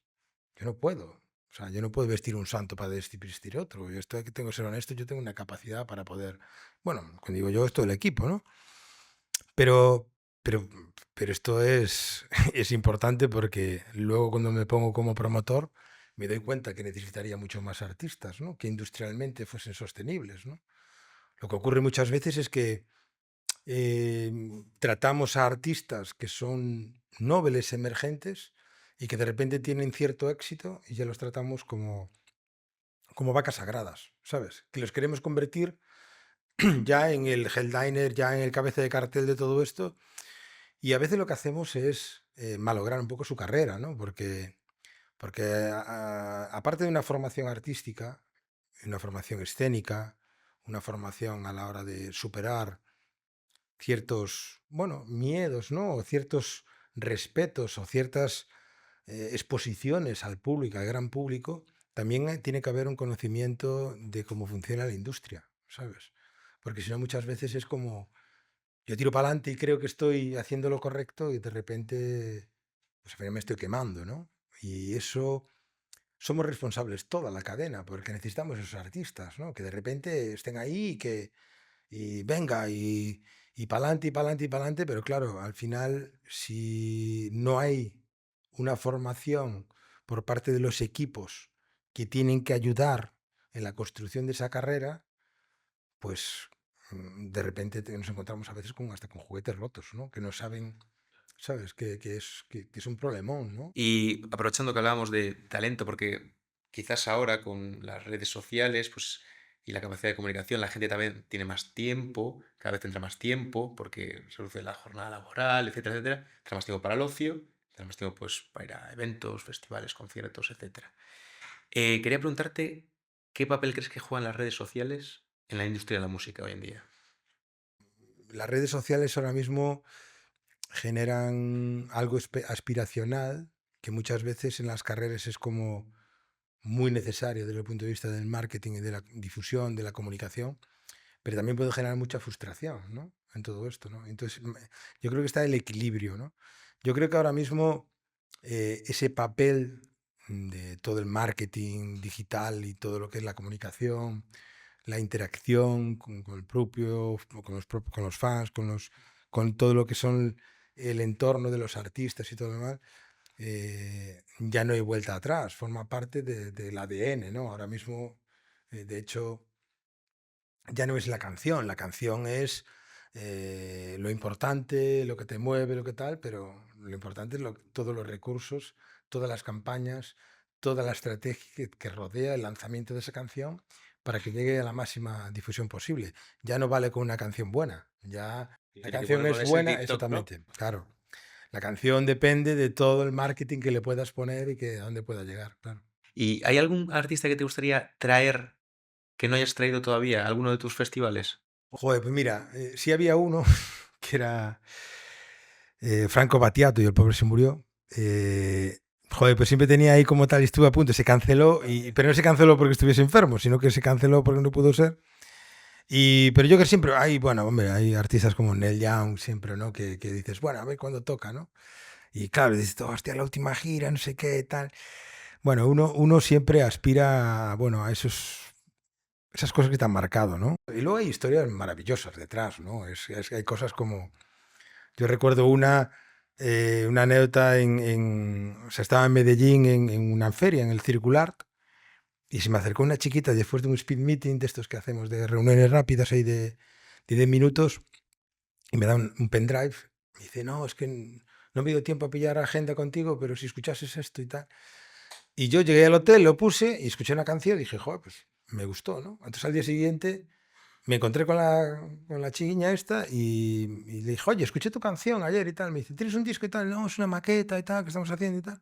yo no puedo. O sea, yo no puedo vestir un santo para vestir otro. Yo esto que tengo que ser honesto, yo tengo una capacidad para poder, bueno, cuando digo yo, es todo el equipo, ¿no? Pero, pero, pero esto es, es importante porque luego cuando me pongo como promotor me doy cuenta que necesitaría mucho más artistas, ¿no? Que industrialmente fuesen sostenibles, ¿no? Lo que ocurre muchas veces es que tratamos a artistas que son nobles emergentes y que de repente tienen cierto éxito y ya los tratamos como vacas sagradas, ¿sabes? Que los queremos convertir ya en el headliner, ya en el cabeza de cartel de todo esto. Y a veces lo que hacemos es malograr un poco su carrera, ¿no? Porque aparte de una formación artística, una formación escénica, una formación a la hora de superar ciertos, bueno, miedos, ¿no? O ciertos respetos o ciertas exposiciones al público, al gran público, también tiene que haber un conocimiento de cómo funciona la industria, ¿sabes? Porque si no, muchas veces es como, yo tiro para adelante y creo que estoy haciendo lo correcto y de repente, pues al final me estoy quemando, ¿no? Y eso somos responsables toda la cadena, porque necesitamos esos artistas, ¿no? Que de repente estén ahí y venga y para adelante y para adelante y para adelante, pero claro, al final, si no hay una formación por parte de los equipos que tienen que ayudar en la construcción de esa carrera, pues de repente nos encontramos a veces hasta con juguetes rotos, ¿no? Que no saben, ¿sabes? Que es un problemón, ¿no? Y aprovechando que hablábamos de talento, porque quizás ahora con las redes sociales, pues, y la capacidad de comunicación, la gente también tiene más tiempo, cada vez tendrá más tiempo, porque se reduce la jornada laboral, etcétera, etcétera. Tendrá más tiempo para el ocio, tendrá más tiempo pues, para ir a eventos, festivales, conciertos, etcétera. Quería preguntarte, ¿qué papel crees que juegan las redes sociales en la industria de la música hoy en día? Las redes sociales ahora mismo generan algo aspiracional que muchas veces en las carreras es como muy necesario desde el punto de vista del marketing y de la difusión, de la comunicación, pero también puede generar mucha frustración, ¿no? En todo esto, ¿no? Entonces, yo creo que está el equilibrio, ¿no? Yo creo que ahora mismo ese papel de todo el marketing digital y todo lo que es la comunicación, la interacción con el propio, con los fans, con todo lo que son el entorno de los artistas y todo lo demás, ya no hay vuelta atrás, forma parte del ADN, ¿no? Ahora mismo, de hecho, ya no es la canción es lo importante, lo que te mueve, lo que tal, pero lo importante es todos los recursos, todas las campañas, toda la estrategia que rodea el lanzamiento de esa canción para que llegue a la máxima difusión posible. Ya no vale con una canción buena, ya Y la tiene que canción es ponerse en buena, TikTok, ¿no? exactamente, claro. La canción depende de todo el marketing que le puedas poner y que a dónde pueda llegar, claro. ¿Y hay algún artista que te gustaría traer que no hayas traído todavía a alguno de tus festivales? Joder, pues mira, sí había uno que era Franco Battiato y el pobre se murió. Joder, pues siempre tenía ahí como tal y estuve a punto, se canceló, pero no se canceló porque estuviese enfermo, sino que se canceló porque no pudo ser. Pero yo que siempre, hay, bueno, hombre, hay artistas como Neil Young siempre, ¿no? Que dices, bueno, a ver cuándo toca, ¿no? Y claro, dices, "Oh, hostia, la última gira, no sé qué, tal. Bueno, uno siempre aspira, bueno, a esas cosas que te han marcado, ¿no? Y luego hay historias maravillosas detrás, ¿no? Hay cosas como, yo recuerdo una anécdota o sea, estaba en Medellín en una feria, en el Circular, y se me acercó una chiquita después de un speed meeting de estos que hacemos, de reuniones rápidas ahí de 10 minutos, y me da un pendrive. Me dice, no, es que no me dio tiempo a pillar agenda contigo, pero si escuchases esto y tal. Y yo llegué al hotel, lo puse y escuché una canción y dije, joder, pues me gustó, ¿no? Entonces al día siguiente me encontré con la chiquiña esta y le dije, oye, escuché tu canción ayer y tal. Me dice, ¿tienes un disco y tal? No, es una maqueta y tal que estamos haciendo y tal.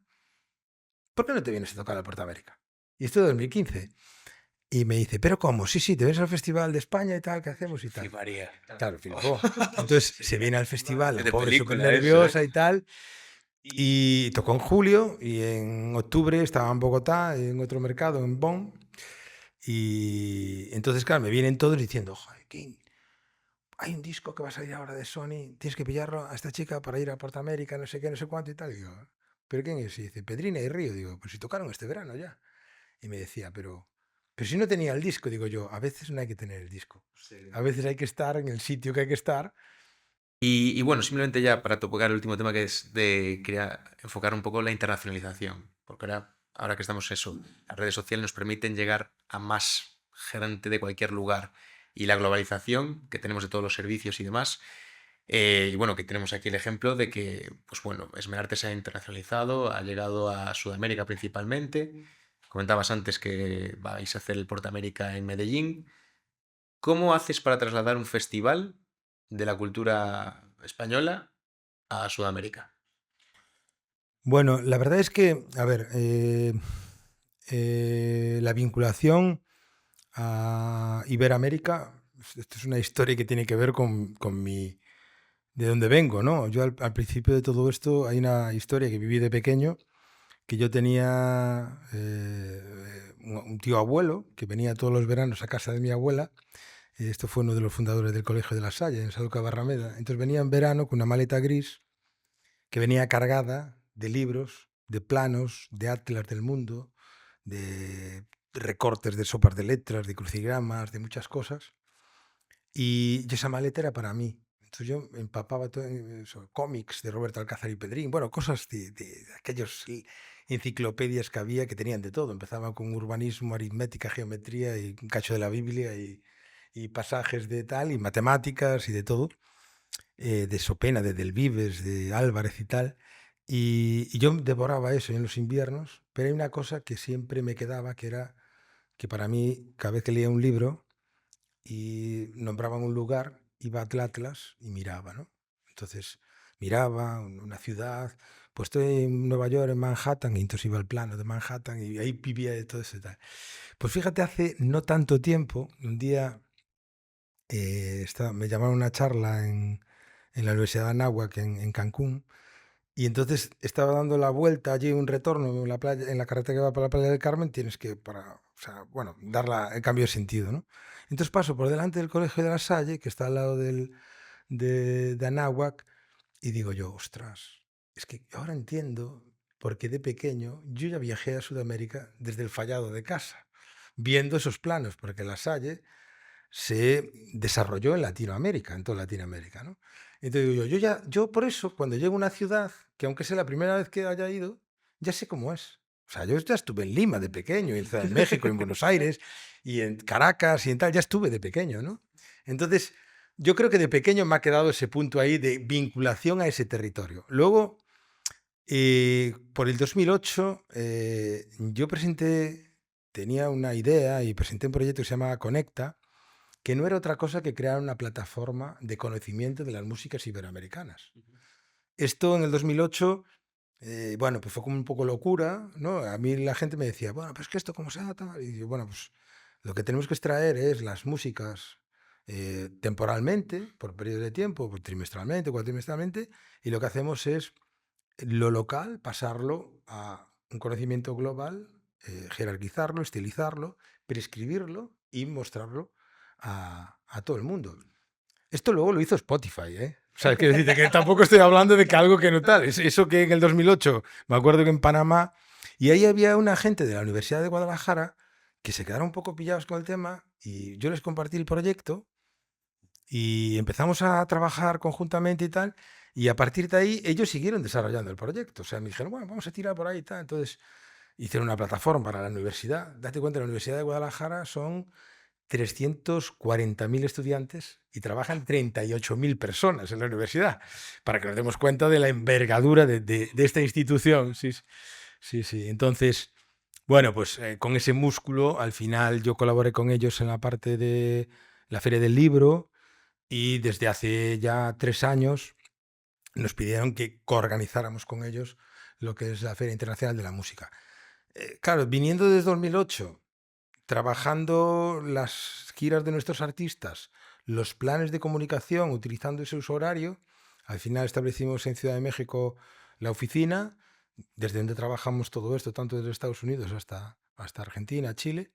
¿Por qué no te vienes a tocar a Puerto América? Y esto es 2015. Y me dice, ¿pero cómo? Sí, sí, te vienes al Festival de España y tal, ¿qué hacemos y tal? Fliparía. Claro, flipó. Entonces se viene al festival, la Es de pobre súper película eso, ¿eh? nerviosa y tal. Y tocó en julio y en octubre estaba en Bogotá, en otro mercado, en Bonn. Y entonces, claro, me vienen todos diciendo, joder, King, hay un disco que va a salir ahora de Sony, tienes que pillarlo a esta chica para ir a Puerto América, no sé qué, no sé cuánto y tal. Y digo, ¿pero quién es? Y dice, Pedrina y Río. Digo, pues si tocaron este verano ya. Y me decía, pero si no tenía el disco, digo yo, a veces no hay que tener el disco. Sí. A veces hay que estar en el sitio que hay que estar. Y bueno, simplemente ya para tocar el último tema que es de quería enfocar un poco la internacionalización, porque ahora que estamos eso, las redes sociales nos permiten llegar a más gente de cualquier lugar y la globalización que tenemos de todos los servicios y demás. Y bueno, que tenemos aquí el ejemplo de que, pues bueno, Esmerarte se ha internacionalizado, ha llegado a Sudamérica principalmente. Comentabas antes que vais a hacer el Portamérica en Medellín. ¿Cómo haces para trasladar un festival de la cultura española a Sudamérica? Bueno, la verdad es que, a ver, la vinculación a Iberoamérica, esto es una historia que tiene que ver con de dónde vengo, ¿no? Yo al principio de todo esto hay una historia que viví de pequeño, que yo tenía un tío abuelo que venía todos los veranos a casa de mi abuela. Esto fue uno de los fundadores del Colegio de La Salle, en San Luca Barrameda. Entonces venía en verano con una maleta gris que venía cargada de libros, de planos, de atlas del mundo, de recortes de sopas de letras, de crucigramas, de muchas cosas. Y esa maleta era para mí. Entonces yo empapaba todo en eso, cómics de Roberto Alcázar y Pedrín, bueno, cosas de aquellos enciclopedias que había que tenían de todo. Empezaban con urbanismo, aritmética, geometría y un cacho de la Biblia y pasajes de tal, y matemáticas y de todo, de Sopena, de Del Vives, de Álvarez y tal. Y yo devoraba eso en los inviernos, pero hay una cosa que siempre me quedaba, que era que para mí, cada vez que leía un libro, y nombraban un lugar, iba al Atlas y miraba, ¿no? Entonces miraba una ciudad, pues estoy en Nueva York, en Manhattan, y entonces iba al plano de Manhattan y ahí vivía de todo eso y tal. Pues fíjate, hace no tanto tiempo, un día me llamaron a una charla en la Universidad de Anáhuac, en Cancún, y entonces estaba dando la vuelta allí, un retorno en la playa, en la carretera que va para la playa del Carmen, tienes que, o sea, bueno, dar el cambio de sentido, ¿no? Entonces paso por delante del Colegio de La Salle, que está al lado de Anáhuac, y digo yo, ostras, es que ahora entiendo por qué de pequeño yo ya viajé a Sudamérica desde el fallado de casa, viendo esos planos, porque La Salle se desarrolló en Latinoamérica, en toda Latinoamérica, ¿no? Entonces digo yo por eso, cuando llego a una ciudad, que aunque sea la primera vez que haya ido, ya sé cómo es. O sea, yo ya estuve en Lima de pequeño, y en México, en Buenos Aires, y en Caracas, y en tal, ya estuve de pequeño, ¿no? Entonces, yo creo que de pequeño me ha quedado ese punto ahí de vinculación a ese territorio. Luego, por el 2008, yo tenía una idea y presenté un proyecto que se llamaba Conecta, que no era otra cosa que crear una plataforma de conocimiento de las músicas iberoamericanas. Esto en el 2008, bueno, pues fue como un poco locura, ¿no? A mí la gente me decía, bueno, pues que esto cómo se hace. Y yo, bueno, pues lo que tenemos que extraer es las músicas temporalmente, por periodo de tiempo, pues, trimestralmente, cuatrimestralmente, y lo que hacemos es lo local, pasarlo a un conocimiento global, jerarquizarlo, estilizarlo, prescribirlo y mostrarlo a todo el mundo. Esto luego lo hizo Spotify, ¿eh? O sea, quiero decirte que tampoco estoy hablando de que algo que no tal. Es eso que en el 2008, me acuerdo que en Panamá, y ahí había una gente de la Universidad de Guadalajara que se quedaron un poco pillados con el tema, y yo les compartí el proyecto y empezamos a trabajar conjuntamente y tal, y a partir de ahí ellos siguieron desarrollando el proyecto. O sea, me dijeron, bueno, vamos a tirar por ahí y tal. Entonces hicieron una plataforma para la universidad. Date cuenta, la Universidad de Guadalajara son 340.000 estudiantes y trabajan 38.000 personas en la universidad, para que nos demos cuenta de la envergadura de esta institución. Sí, sí, sí. Entonces, bueno, pues con ese músculo, al final yo colaboré con ellos en la parte de la Feria del Libro, y desde hace ya 3 años nos pidieron que coorganizáramos con ellos lo que es la Feria Internacional de la Música. Claro, viniendo desde 2008, trabajando las giras de nuestros artistas, los planes de comunicación, utilizando ese uso horario, al final establecimos en Ciudad de México la oficina, desde donde trabajamos todo esto, tanto desde Estados Unidos hasta Argentina, Chile,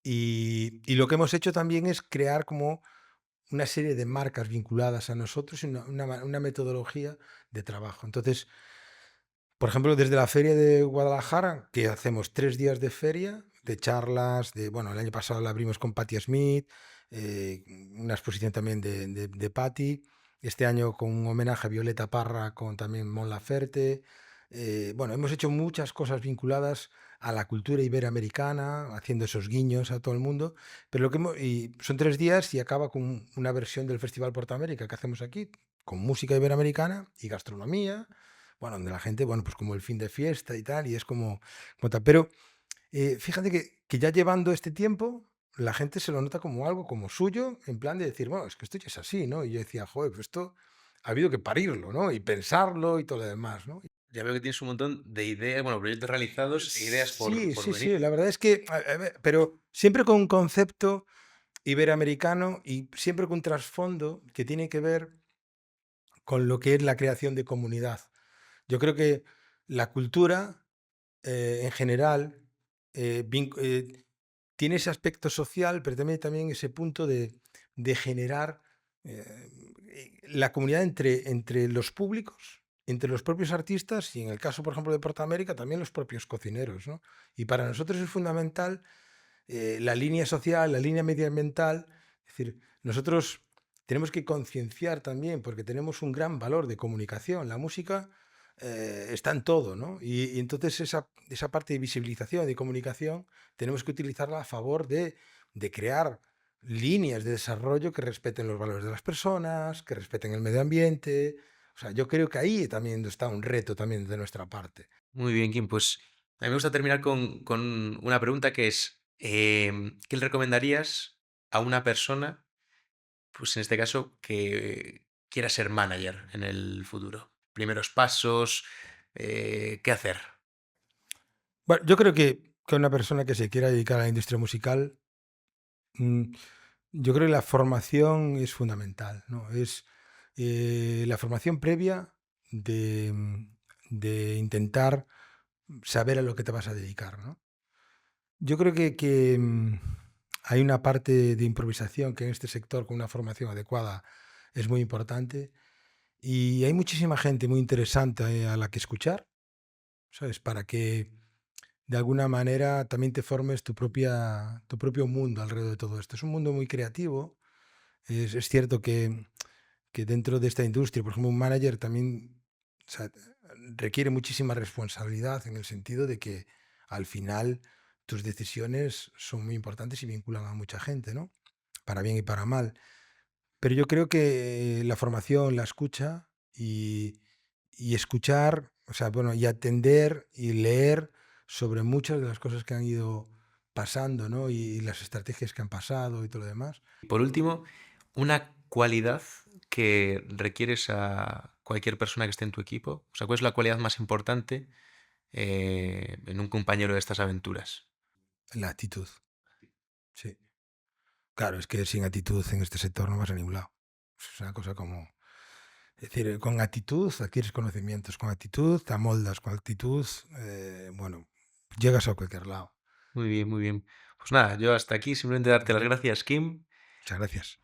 y lo que hemos hecho también es crear como una serie de marcas vinculadas a nosotros y una metodología de trabajo. Entonces, por ejemplo, desde la feria de Guadalajara, que hacemos 3 días de feria, de charlas, bueno, el año pasado la abrimos con Patti Smith, una exposición también de Patti, este año con un homenaje a Violeta Parra con también Mon Laferte. Bueno, hemos hecho muchas cosas vinculadas a la cultura iberoamericana, haciendo esos guiños a todo el mundo, pero y son 3 días y acaba con una versión del Festival Portamérica que hacemos aquí, con música iberoamericana y gastronomía, bueno, donde la gente, bueno, pues como el fin de fiesta y tal, y es como tal. Pero fíjate que ya llevando este tiempo, la gente se lo nota como algo como suyo, en plan de decir, bueno, es que esto ya es así, ¿no? Y yo decía, joder, pues esto ha habido que parirlo, ¿no? Y pensarlo y todo lo demás, ¿no? Ya veo que tienes un montón de ideas, bueno, proyectos realizados e ideas Sí, por sí, venir. sí, la verdad es que, a ver, pero siempre con un concepto iberoamericano y siempre con un trasfondo que tiene que ver con lo que es la creación de comunidad. Yo creo que la cultura, en general, tiene ese aspecto social, pero también ese punto de generar la comunidad entre los públicos, entre los propios artistas y en el caso, por ejemplo, de Portamérica, también los propios cocineros, ¿no? Y para nosotros es fundamental la línea social, la línea medioambiental. Es decir, nosotros tenemos que concienciar también, porque tenemos un gran valor de comunicación. La música está en todo, ¿no? Y entonces esa parte de visibilización, de comunicación, tenemos que utilizarla a favor de crear líneas de desarrollo que respeten los valores de las personas, que respeten el medio ambiente. O sea, yo creo que ahí también está un reto también de nuestra parte. Muy bien, Kim. Pues a mí me gusta terminar con una pregunta que es, ¿qué le recomendarías a una persona, pues en este caso, que quiera ser manager en el futuro? Primeros pasos, ¿qué hacer? Bueno, yo creo que una persona que se quiera dedicar a la industria musical, mm, yo creo que la formación es fundamental, ¿no? Es la formación previa de intentar saber a lo que te vas a dedicar, ¿no? Yo creo que hay una parte de improvisación que en este sector con una formación adecuada es muy importante y hay muchísima gente muy interesante a la que escuchar, ¿sabes? Para que de alguna manera también te formes tu propio mundo alrededor de todo esto. Es un mundo muy creativo. Es cierto que dentro de esta industria, por ejemplo, un manager también, o sea, requiere muchísima responsabilidad en el sentido de que al final tus decisiones son muy importantes y vinculan a mucha gente, ¿no? Para bien y para mal. Pero yo creo que la formación, la escucha y escuchar, o sea, bueno, y atender y leer sobre muchas de las cosas que han ido pasando, ¿no? Y las estrategias que han pasado y todo lo demás. Y por último, una cualidad que requieres a cualquier persona que esté en tu equipo. O sea, ¿cuál es la cualidad más importante en un compañero de estas aventuras? La actitud, sí. Claro, es que sin actitud en este sector no vas a ningún lado. Es una cosa como... Es decir, con actitud adquieres conocimientos, con actitud te amoldas, con actitud, bueno, llegas a cualquier lado. Muy bien, muy bien. Pues nada, yo hasta aquí simplemente darte las gracias, Kim. Muchas gracias.